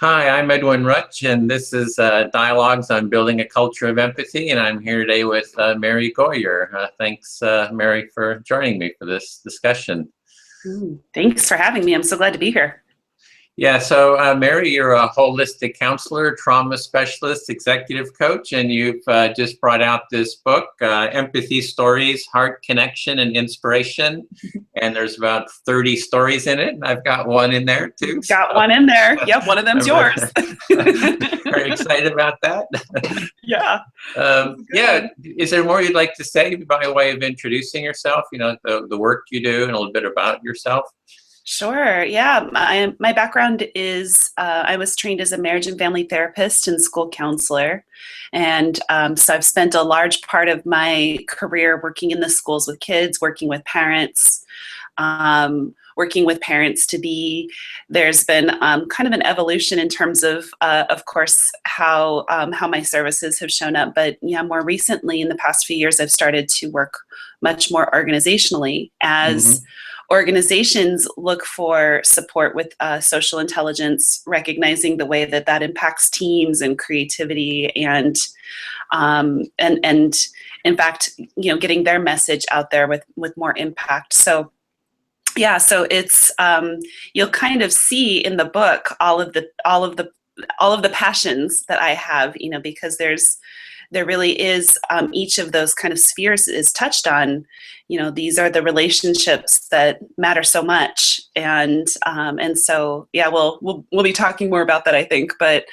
Hi, I'm Edwin Rutch, and this is Dialogues on Building a Culture of Empathy, and I'm here today with Mary Goyer. Thanks, Mary, for joining me for this discussion. Thanks for having me. I'm so glad to be here. Yeah, so Mary, you're a holistic counselor, trauma specialist, executive coach, and you've just brought out this book, Empathy Stories, Heart Connection and Inspiration. And there's about 30 stories in it, and I've got one in there too. Got one in there. Yep, one of them's yours. Very excited about that. Yeah. Yeah, is there more you'd like to say by way of introducing yourself, the work you do and a little bit about yourself? Sure. Yeah. My background is I was trained as a marriage and family therapist and school counselor. And so I've spent a large part of my career working in the schools with kids, working with parents, working with parents to be. There's been kind of an evolution in terms of course, how my services have shown up. But yeah, more recently, in the past few years, I've started to work much more organizationally as organizations look for support with social intelligence, recognizing the way that impacts teams and creativity, and in fact, getting their message out there with more impact. So yeah, so it's you'll kind of see in the book all of the passions that I have, because there really is each of those kind of spheres is touched on. These are the relationships that matter so much, and so yeah, we'll be talking more about that, I think. But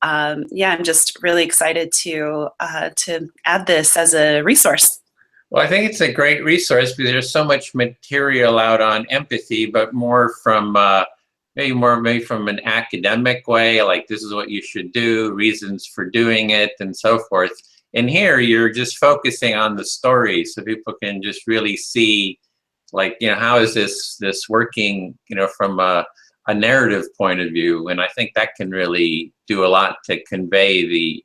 yeah, I'm just really excited to add this as a resource. Well, I think it's a great resource because there's so much material out on empathy, but more from maybe from an academic way, like this is what you should do, reasons for doing it, and so forth. And here you're just focusing on the story, so people can just really see, like, how is this working, from a narrative point of view. And I think that can really do a lot to convey the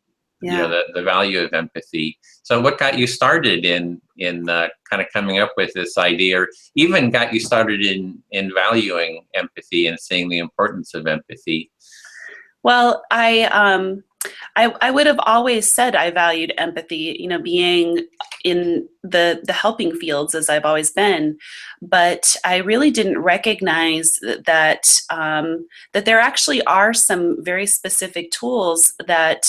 value of empathy. So what got you started in kind of coming up with this idea, or even got you started in valuing empathy and seeing the importance of empathy? Well, I would have always said I valued empathy, being in the helping fields as I've always been, but I really didn't recognize that that there actually are some very specific tools that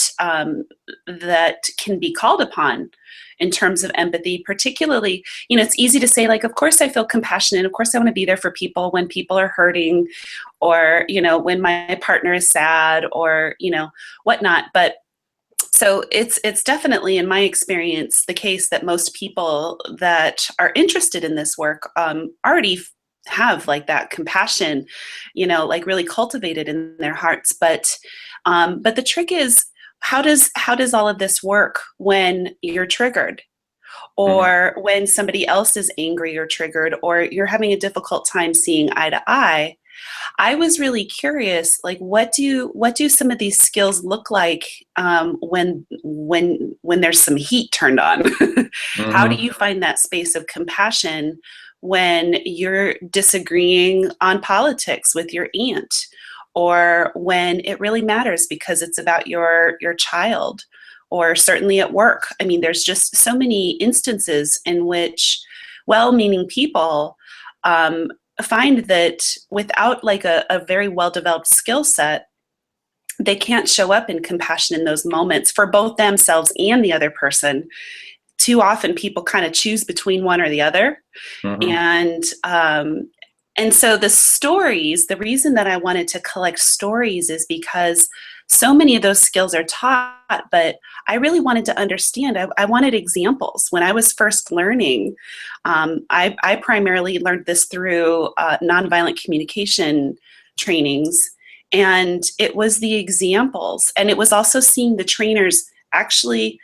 can be called upon in terms of empathy. Particularly, it's easy to say, like, of course I feel compassionate, of course I want to be there for people when people are hurting, or when my partner is sad, or whatnot. But so it's definitely, in my experience, the case that most people that are interested in this work already have like that compassion, like really cultivated in their hearts. But the trick is, how does all of this work when you're triggered, or when somebody else is angry or triggered, or you're having a difficult time seeing eye to eye? I was really curious, like, what do some of these skills look like when there's some heat turned on? How do you find that space of compassion when you're disagreeing on politics with your aunt, or when it really matters because it's about your child, or certainly at work? I mean, there's just so many instances in which well-meaning people find that without like a very well-developed skill set, they can't show up in compassion in those moments for both themselves and the other person. Too often people kind of choose between one or the other. And so the reason that I wanted to collect stories is because so many of those skills are taught, but I really wanted to understand. I wanted examples. When I was first learning, I primarily learned this through nonviolent communication trainings, and it was the examples, and it was also seeing the trainers actually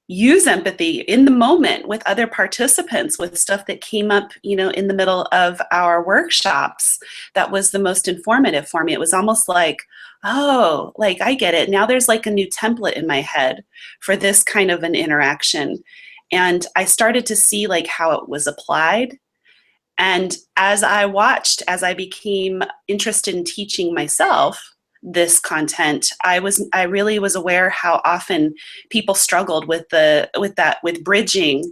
use empathy in the moment with other participants, with stuff that came up, in the middle of our workshops. That was the most informative for me. It was almost like, oh, like, I get it. Now there's like a new template in my head for this kind of an interaction. And I started to see like how it was applied. And as I became interested in teaching myself, this content, I really was aware how often people struggled with with bridging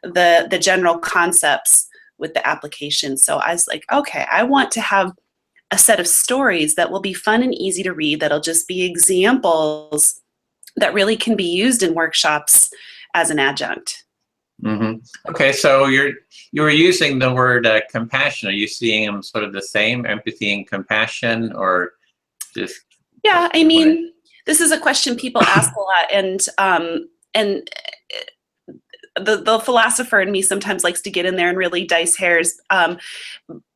the general concepts with the application. So I was like, okay, I want to have a set of stories that will be fun and easy to read, that'll just be examples that really can be used in workshops as an adjunct. Hmm. Okay, so you were using the word compassion. Are you seeing them sort of the same, empathy and compassion, or just Yeah, I what? mean, this is a question people ask a lot, and the philosopher in me sometimes likes to get in there and really dice hairs.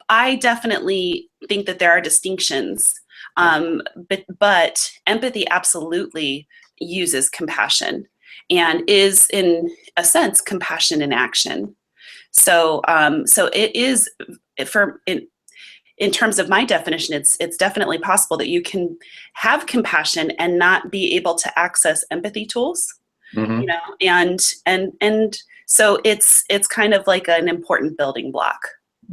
I definitely think that there are distinctions, but empathy absolutely uses compassion and is, in a sense, compassion in action. So, so it is for in terms of my definition, it's definitely possible that you can have compassion and not be able to access empathy tools, you Hmm. know, and so it's kind of like an important building block.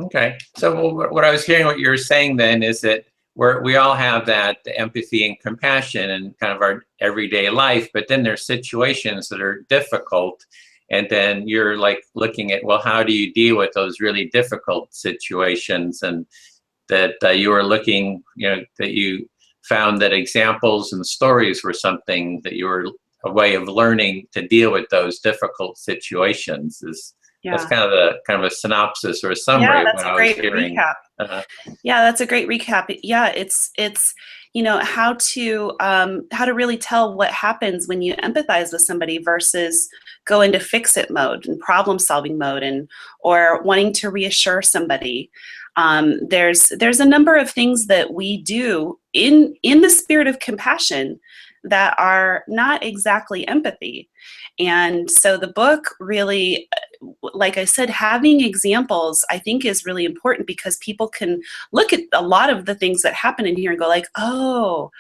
Okay. So what I was hearing, what you're saying then is that we all have that empathy and compassion in kind of our everyday life, but then there's situations that are difficult. And then you're like looking at, well, how do you deal with those really difficult situations? And that you were looking, that you found that examples and stories were something that you were a way of learning to deal with those difficult situations. That's Yeah. kind of a synopsis or a Yeah, summary of that's what a I was great hearing. recap. Uh, Yeah, that's a great recap. Yeah, it's how to really tell what happens when you empathize with somebody versus go into fix it mode and problem solving mode, and or wanting to reassure somebody. There's a number of things that we do in the spirit of compassion that are not exactly empathy. And so the book really, like I said, having examples I think is really important, because people can look at a lot of the things that happen in here and go like, oh,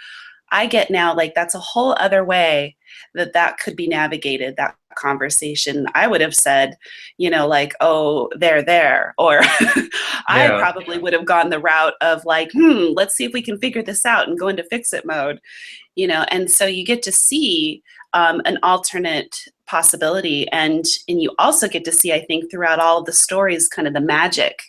I get now, like that's a whole other way that could be navigated, that conversation. I would have said, like, oh, they're there. Or I yeah. probably would have gone the route of like, let's see if we can figure this out and go into fix it mode, and so you get to see an alternate possibility, and you also get to see, I think, throughout all of the stories, kind of the magic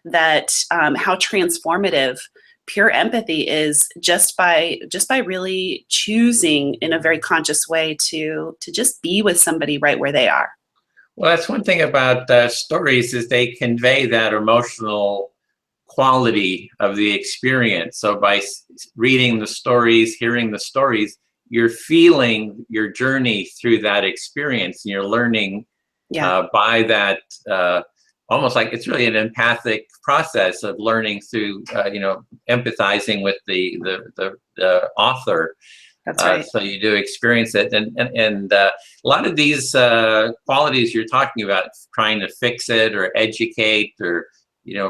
that how transformative pure empathy is, just by really choosing in a very conscious way to just be with somebody right where they are. Well, that's one thing about stories is they convey that emotional quality of the experience. So by reading the stories, hearing the stories, you're feeling your journey through that experience, and you're learning Yeah. by that. Almost like it's really an empathic process of learning through, empathizing with the author. That's right. So you do experience it, and a lot of these qualities you're talking about, trying to fix it or educate or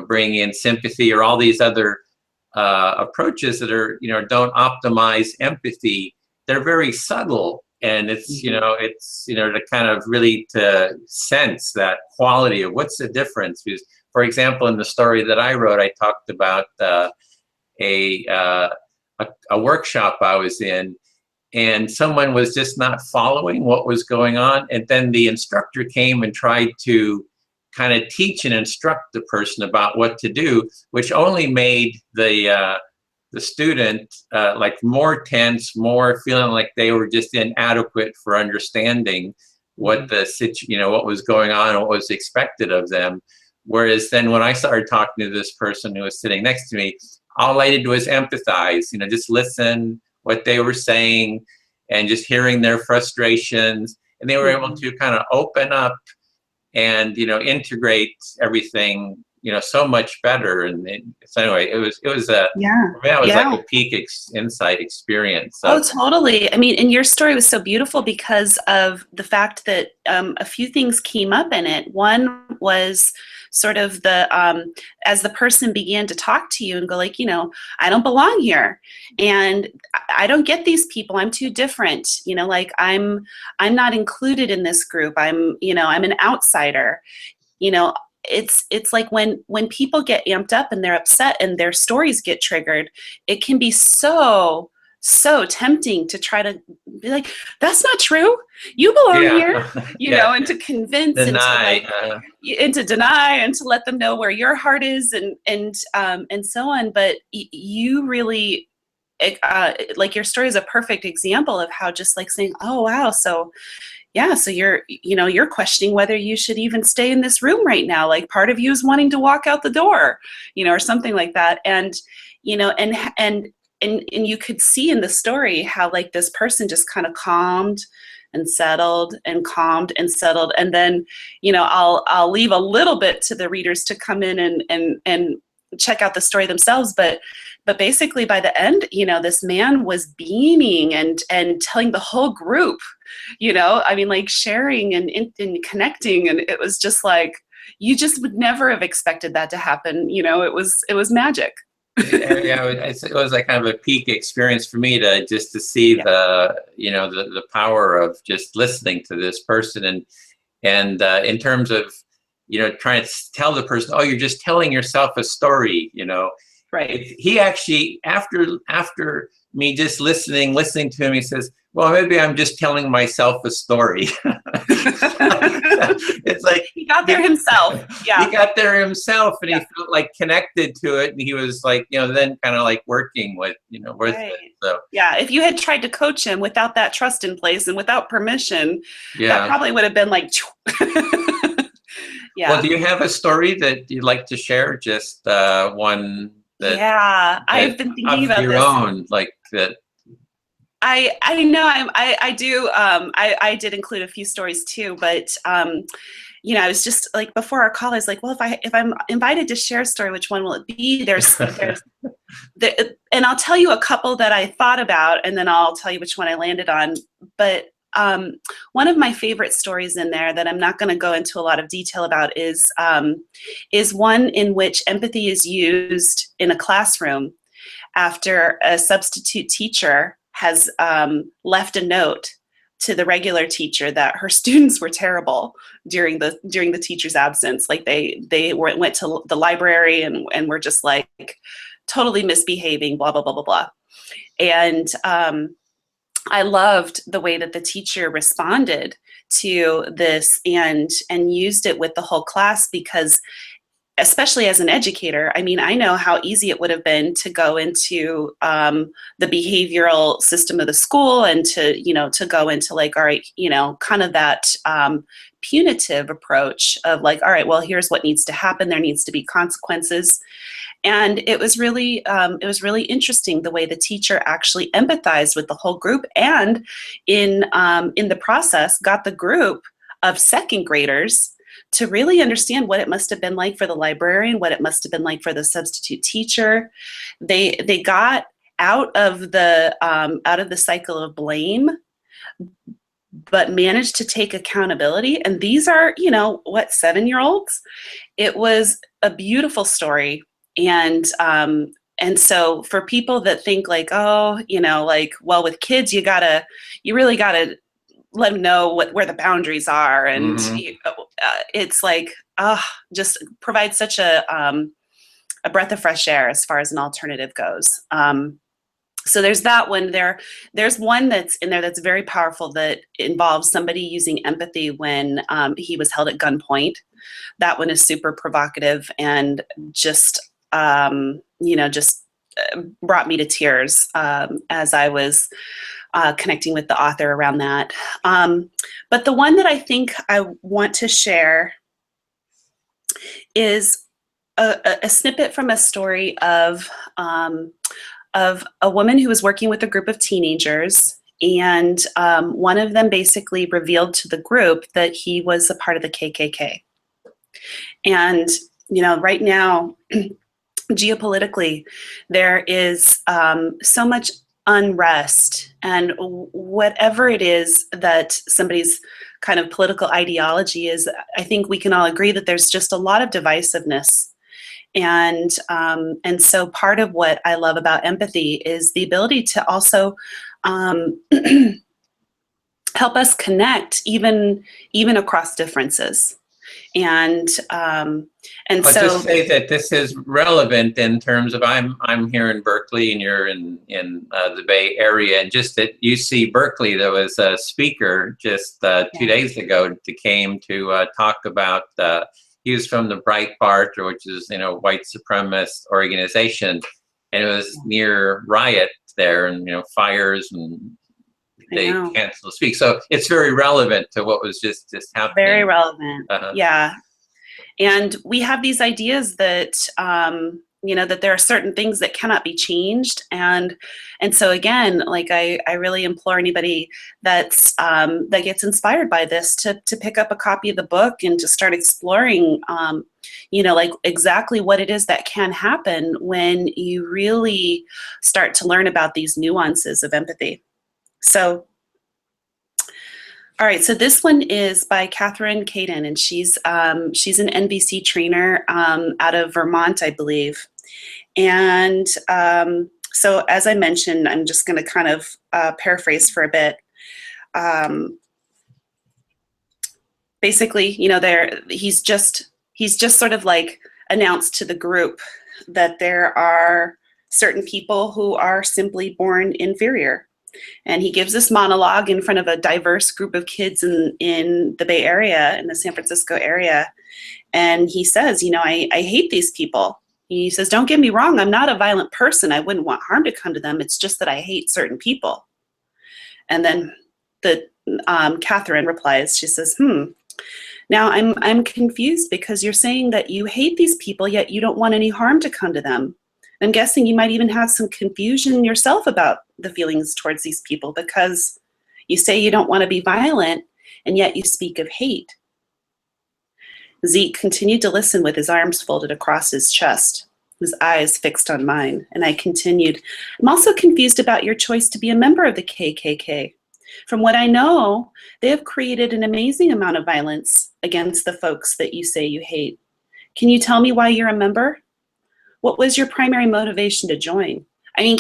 bring in sympathy or all these other approaches that are don't optimize empathy. They're very subtle, and it's to kind of really to sense that quality of what's the difference. Because, for example, in the story that I wrote, I talked about a, uh, a workshop I was in, and someone was just not following what was going on, and then the instructor came and tried to kind of teach and instruct the person about what to do, which only made the student like more tense, more feeling like they were just inadequate for understanding what what was going on and what was expected of them. Whereas then when I started talking to this person who was sitting next to me, all I did was empathize, just listen what they were saying and just hearing their frustrations. And they were able to kind of open up and integrate everything so much better. And so anyway, it was a Yeah. for me, that was like Yeah. a peak insight experience. Oh, So totally. I mean, and your story was so beautiful because of the fact that a few things came up in it. One was sort of as the person began to talk to you and go like, I don't belong here, and I don't get these people. I'm too different. Like I'm not included in this group. I'm an outsider. You know, it's like when people get amped up and they're upset and their stories get triggered, it can be so so tempting to try to be like, that's not true. You belong here, Yeah. and to convince Deny. and to deny and to let them know where your heart is and so on. But you really, like your story is a perfect example of how just like saying, oh, wow. So yeah, so you're questioning whether you should even stay in this room right now. Like part of you is wanting to walk out the door, or something like that. And, and you could see in the story how like this person just kind of calmed and settled and calmed and settled. And then, I'll leave a little bit to the readers to come in and check out the story themselves. But basically by the end, this man was beaming and telling the whole group, I mean, like sharing and connecting. And it was just like, you just would never have expected that to happen. It was magic. Yeah, it was like kind of a peak experience for me to see the power of just listening to this person and in terms of trying to tell the person, oh, you're just telling yourself a story, Right. He actually, after me just listening to him, he says, well, maybe I'm just telling myself a story. It's like he got there himself. Yeah, he got there himself, and he felt like connected to it, and he was like, then kind of like working with right. it. So yeah, if you had tried to coach him without that trust in place and without permission, that probably would have been like yeah. Well, do you have a story that you'd like to share? Just one that I've been thinking about your this. own, like that. I know I do. I did include a few stories too, but I was just like before our call, I was like, well, if I'm invited to share a story, which one will it be? There's and I'll tell you a couple that I thought about, and then I'll tell you which one I landed on. But one of my favorite stories in there that I'm not going to go into a lot of detail about is one in which empathy is used in a classroom after a substitute teacher has left a note to the regular teacher that her students were terrible during the teacher's absence. Like they went to the library and were just like totally misbehaving, blah, blah, blah, blah, blah. And I loved the way that the teacher responded to this and used it with the whole class, because especially as an educator, I mean, I know how easy it would have been to go into the behavioral system of the school and to go into like, all right, kind of that punitive approach of like, all right, well, here's what needs to happen. There needs to be consequences. And it was really interesting the way the teacher actually empathized with the whole group, and in the process got the group of second graders to really understand what it must have been like for the librarian, what it must have been like for the substitute teacher. They got out of the cycle of blame, but managed to take accountability. And these are, 7-year-olds? It was a beautiful story. And so for people that think like, oh, like, well, with kids, you really gotta let them know where the boundaries are. And it's like, just provides such a breath of fresh air as far as an alternative goes. So there's that one there. There's one that's in there that's very powerful that involves somebody using empathy when he was held at gunpoint. That one is super provocative and just brought me to tears as I was connecting with the author around that. But the one that I think I want to share is a snippet from a story of a woman who was working with a group of teenagers, and one of them basically revealed to the group that he was a part of the KKK. And right now, geopolitically, there is so much unrest, and whatever it is that somebody's kind of political ideology is, I think we can all agree that there's just a lot of divisiveness. And so part of what I love about empathy is the ability to also help us connect even across differences. And I'll so just say that this is relevant in terms of I'm here in Berkeley and you're in the Bay Area, and just at UC Berkeley there was a speaker just 2 days ago that came to talk about. He was from the Breitbart, which is white supremacist organization, and it was near riot there, and fires, and they canceled the speak. So it's very relevant to what was just happening. Very relevant. Yeah. And we have these ideas that, that there are certain things that cannot be changed. And so again, like I really implore anybody that's, that gets inspired by this to pick up a copy of the book and to start exploring, like exactly what it is that can happen when you really start to learn about these nuances of empathy. So, all right, so this one is by Katherine Caden, and she's an NVC trainer out of Vermont, I believe. And so as I mentioned, I'm just going to kind of paraphrase for a bit. Basically, he's just sort of like announced to the group that there are certain people who are simply born inferior. And he gives this monologue in front of a diverse group of kids in the Bay Area, in the San Francisco area. And he says, I hate these people. He says, don't get me wrong, I'm not a violent person. I wouldn't want harm to come to them. It's just that I hate certain people. And then Katherine replies, she says, now I'm confused because you're saying that you hate these people, yet you don't want any harm to come to them. I'm guessing you might even have some confusion yourself about the feelings towards these people, because you say you don't want to be violent, and yet you speak of hate. Zeke continued to listen with his arms folded across his chest, his eyes fixed on mine, and I continued, I'm also confused about your choice to be a member of the KKK. From what I know, they have created an amazing amount of violence against the folks that you say you hate. Can you tell me why you're a member? What was your primary motivation to join? I mean,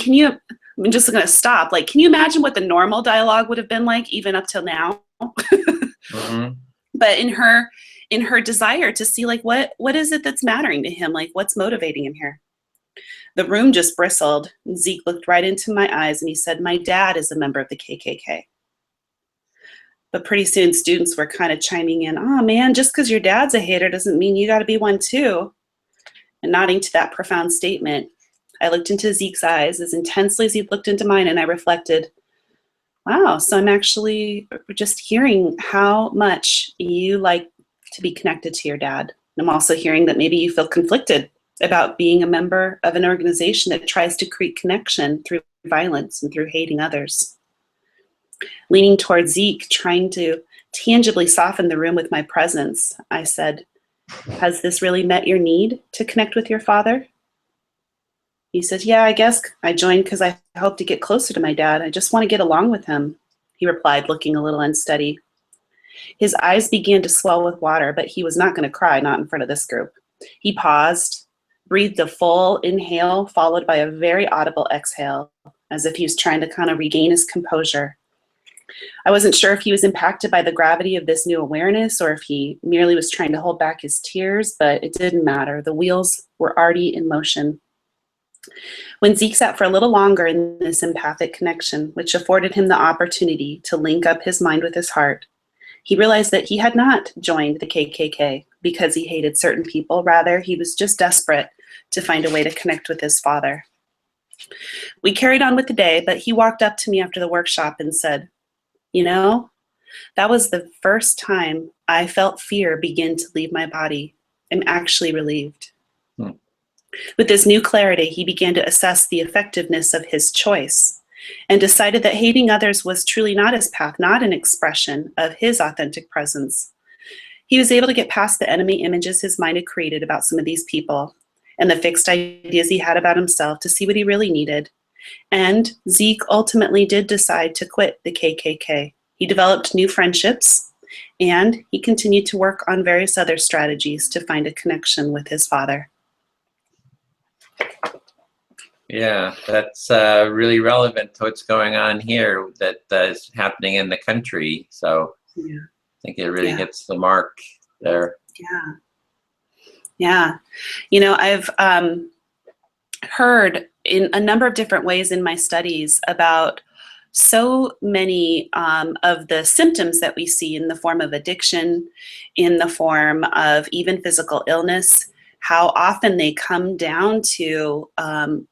I'm just going to stop. Like, can you imagine what the normal dialogue would have been like even up till now? Mm-hmm. But in her desire to see, like, what is it that's mattering to him? Like, what's motivating him here? The room just bristled. Zeke looked right into my eyes and he said, my dad is a member of the KKK. But pretty soon students were kind of chiming in, oh man, just because your dad's a hater doesn't mean you got to be one too. And nodding to that profound statement, I looked into Zeke's eyes as intensely as he looked into mine, and I reflected, wow, so I'm actually just hearing how much you like to be connected to your dad. I'm also hearing that maybe you feel conflicted about being a member of an organization that tries to create connection through violence and through hating others. Leaning towards Zeke, trying to tangibly soften the room with my presence, I said, has this really met your need to connect with your father? He says, yeah, I guess I joined because I hope to get closer to my dad. I just want to get along with him, he replied, looking a little unsteady. His eyes began to swell with water, but he was not going to cry, not in front of this group. He paused, breathed a full inhale, followed by a very audible exhale, as if he was trying to kind of regain his composure. I wasn't sure if he was impacted by the gravity of this new awareness or if he merely was trying to hold back his tears, but it didn't matter. The wheels were already in motion. When Zeke sat for a little longer in this empathic connection, which afforded him the opportunity to link up his mind with his heart, he realized that he had not joined the KKK because he hated certain people. Rather, he was just desperate to find a way to connect with his father. We carried on with the day, but he walked up to me after the workshop and said, that was the first time I felt fear begin to leave my body. I'm actually relieved. With this new clarity, he began to assess the effectiveness of his choice and decided that hating others was truly not his path, not an expression of his authentic presence. He was able to get past the enemy images his mind had created about some of these people and the fixed ideas he had about himself to see what he really needed. And Zeke ultimately did decide to quit the KKK. He developed new friendships, and he continued to work on various other strategies to find a connection with his father. Yeah, that's really relevant to what's going on here that is happening in the country. So I think it really hits the mark there. Yeah. Yeah. You know, I've heard in a number of different ways in my studies about so many of the symptoms that we see in the form of addiction, in the form of even physical illness, how often they come down to an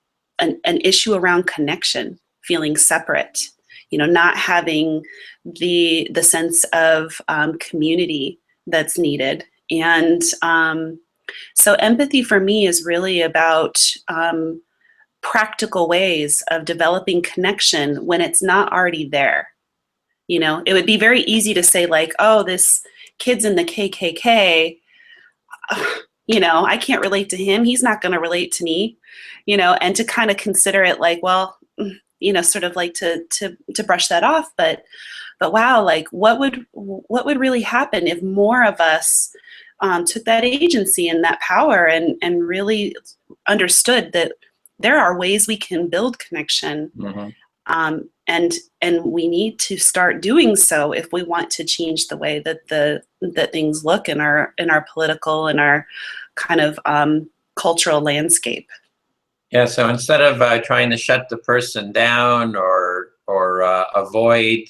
issue around connection, feeling separate, you know, not having the sense of community that's needed. And so empathy for me is really about practical ways of developing connection when it's not already there. You know, it would be very easy to say, like, oh, this kid's in the KKK, you know, I can't relate to him. He's not going to relate to me, you know, and to kind of consider it like, well, you know, sort of like to brush that off. But wow, like what would really happen if more of us took that agency and that power and really understood that there are ways we can build connection, Hmm. and we need to start doing so if we want to change the way that that things look in our political and our kind of cultural landscape. Yeah, so instead of trying to shut the person down or avoid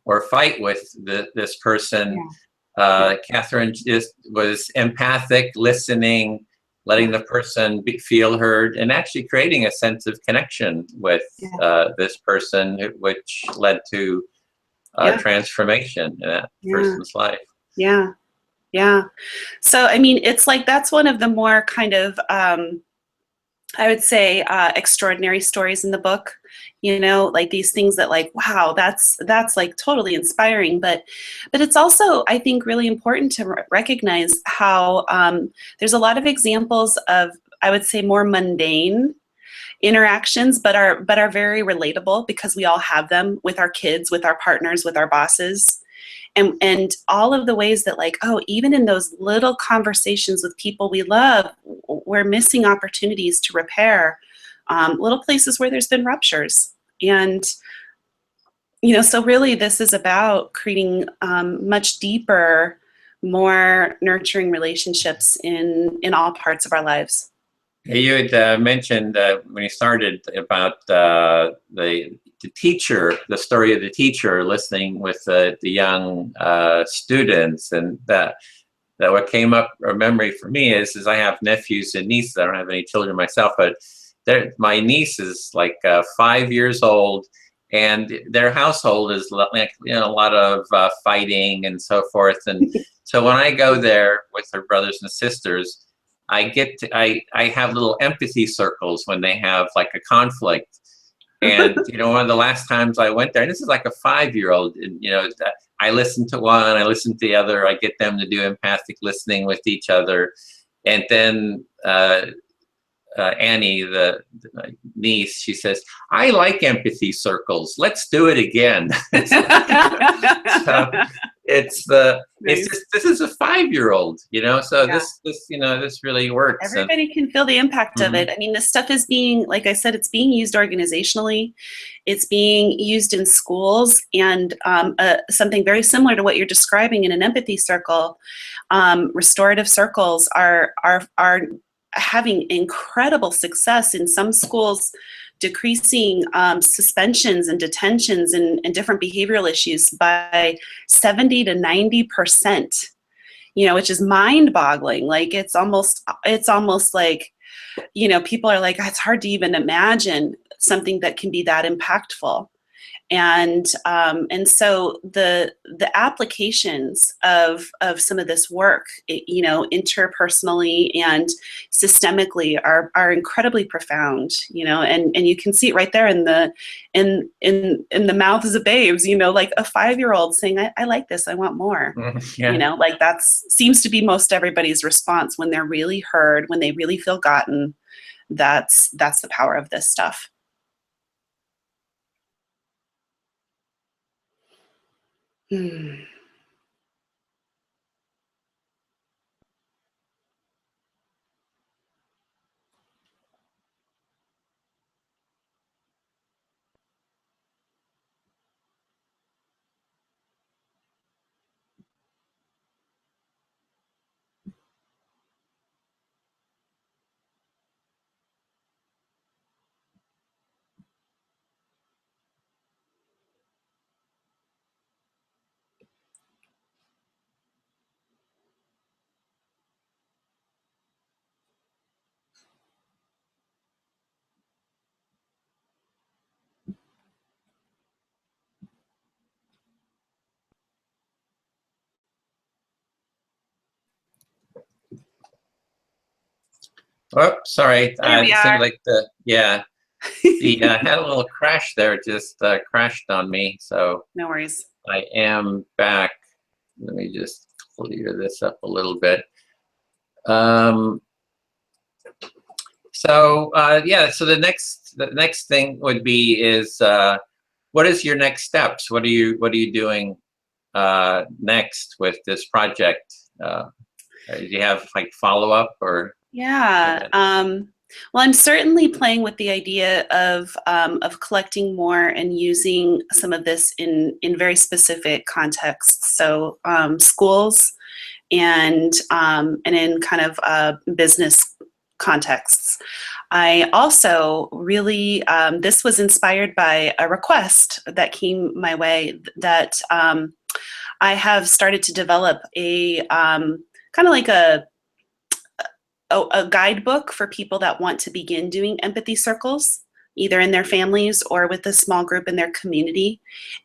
or fight with this person, Yeah, yeah, Catherine just was empathic, listening, letting yeah, the person feel heard, and actually creating a sense of connection with yeah, this person, which led to yeah, transformation in that yeah, person's life. yeah, yeah. So I mean, it's like that's one of the more kind of I would say extraordinary stories in the book. You know, like these things that, like, wow, that's like totally inspiring. But it's also, I think, really important to recognize how there's a lot of examples of, I would say, more mundane interactions, but are very relatable because we all have them with our kids, with our partners, with our bosses, and all of the ways that, like, oh, even in those little conversations with people we love, we're missing opportunities to repair little places where there's been ruptures. And you know, so really this is about creating much deeper, more nurturing relationships in all parts of our lives. You had mentioned when you started about the teacher, the story of the teacher listening with the young students, and that what came up a memory for me is I have nephews and nieces. I don't have any children myself, but my niece is like 5 years old, and their household is like, you know, a lot of fighting and so forth. And so when I go there with her brothers and sisters, I have little empathy circles when they have like a conflict. And you know, one of the last times I went there, and this is like a 5-year-old, and you know, I listen to one, I listen to the other, I get them to do empathic listening with each other, and then Annie, my niece, she says, "I like empathy circles. Let's do it again." So it's Nice. just, this is a 5-year-old, you know. So Yeah. this you know, this really works. And Everybody can feel the impact of mhm. it. I mean, this stuff is being, like I said, it's being used organizationally. It's being used in schools, and something very similar to what you're describing in an empathy circle. Restorative circles are having incredible success in some schools, decreasing suspensions and detentions and different behavioral issues by 70 to 90%. You know, which is mind-boggling. Like it's almost like, you know, people are like, it's hard to even imagine something that can be that impactful. And so the applications of some of this work, you know, interpersonally and systemically are incredibly profound, you know, and you can see it right there in in the mouths of babes, you know, like a 5-year-old saying, I like this, I want more. Mhm. You Yeah. know, like that's seems to be most everybody's response when they're really heard, when they really feel gotten. That's the power of this stuff. Hmm. Oh, sorry. There we It seemed are. like the had a little crash there, just crashed on me. So No worries. I am back. Let me just clear this up a little bit. Um, yeah, so the next thing would be is what is your next steps? What are you doing next with this project? Do you have like follow up or? Yeah. Well, I'm certainly playing with the idea of collecting more and using some of this in very specific contexts. So schools and in kind of business contexts. I also really this was inspired by a request that came my way that I have started to develop a kind of like a guidebook for people that want to begin doing empathy circles, either in their families or with a small group in their community.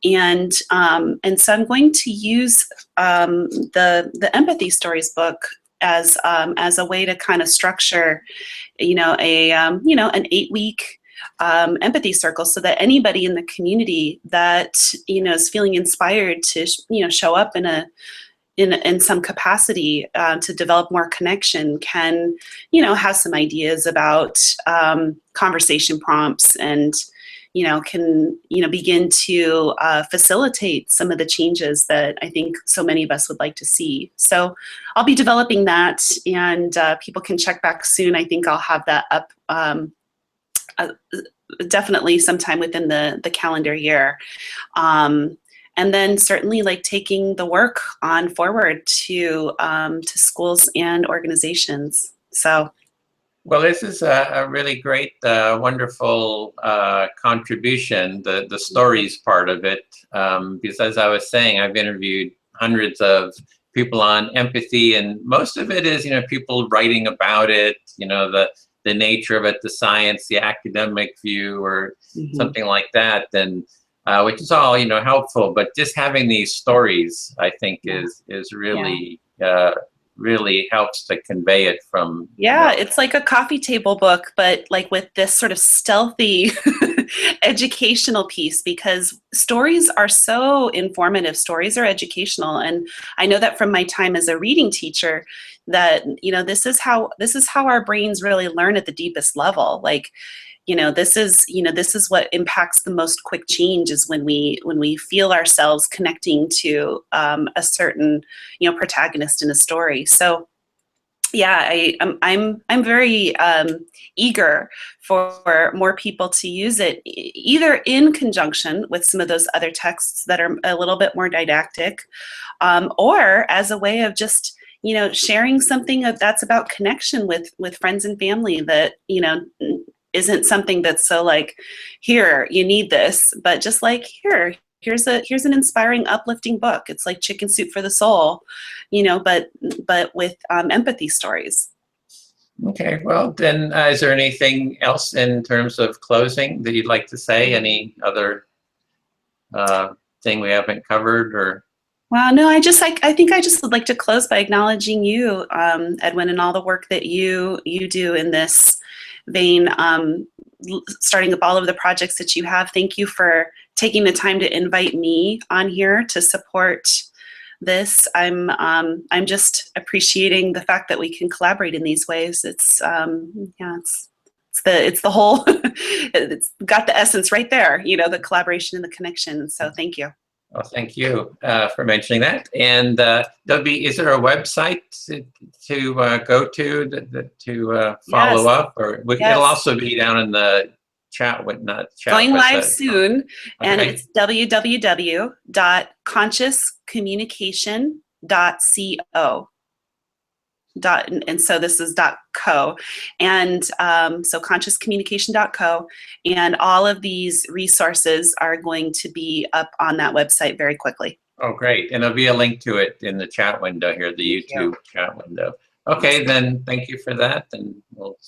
And so I'm going to use the empathy stories book as a way to kind of structure, an 8-week empathy circle, so that anybody in the community that is feeling inspired to show up in some capacity to develop more connection can have some ideas about conversation prompts and can begin to facilitate some of the changes that I think so many of us would like to see. So I'll be developing that, and people can check back soon. I think I'll have that up definitely sometime within the calendar year. And then certainly like taking the work on forward to schools and organizations. So. Well, this is a really great, wonderful contribution, the stories part of it. Because as I was saying, I've interviewed hundreds of people on empathy, and most of it is, people writing about it, the nature of it, the science, the academic view, or something like that. And which is all, helpful, but just having these stories, I think, is really, really helps to convey it from. Yeah, it's like a coffee table book, but like with this sort of stealthy educational piece, because stories are so informative. Stories are educational, and I know that from my time as a reading teacher, that this is how our brains really learn at the deepest level. Like, this is what impacts the most quick change, is when we feel ourselves connecting to a certain protagonist in a story. So yeah, I'm very eager for more people to use it, either in conjunction with some of those other texts that are a little bit more didactic, or as a way of just sharing something that's about connection with friends and family, that isn't something that's so like, here, you need this, but just like, here's an inspiring, uplifting book. It's like Chicken Soup for the Soul, but with empathy stories. Okay, well then, is there anything else in terms of closing that you'd like to say? Any other thing we haven't covered, or? Well, no, I think I just would like to close by acknowledging you, Edwin, and all the work that you do in this vein, starting up all of the projects that you have. Thank you for taking the time to invite me on here to support this. I'm just appreciating the fact that we can collaborate in these ways. It's the whole it's got the essence right there, the collaboration and the connection. So thank you. Well, thank you for mentioning that. And is there a website to go to follow Yes. up, or Yes. it'll also be down in the chat, going live soon, and okay. it's www.consciouscommunication.co. And so this is .co, and so consciouscommunication.co, and all of these resources are going to be up on that website very quickly. Oh, great. And there'll be a link to it in the chat window here, the YouTube chat window. Okay, then thank you for that, and we'll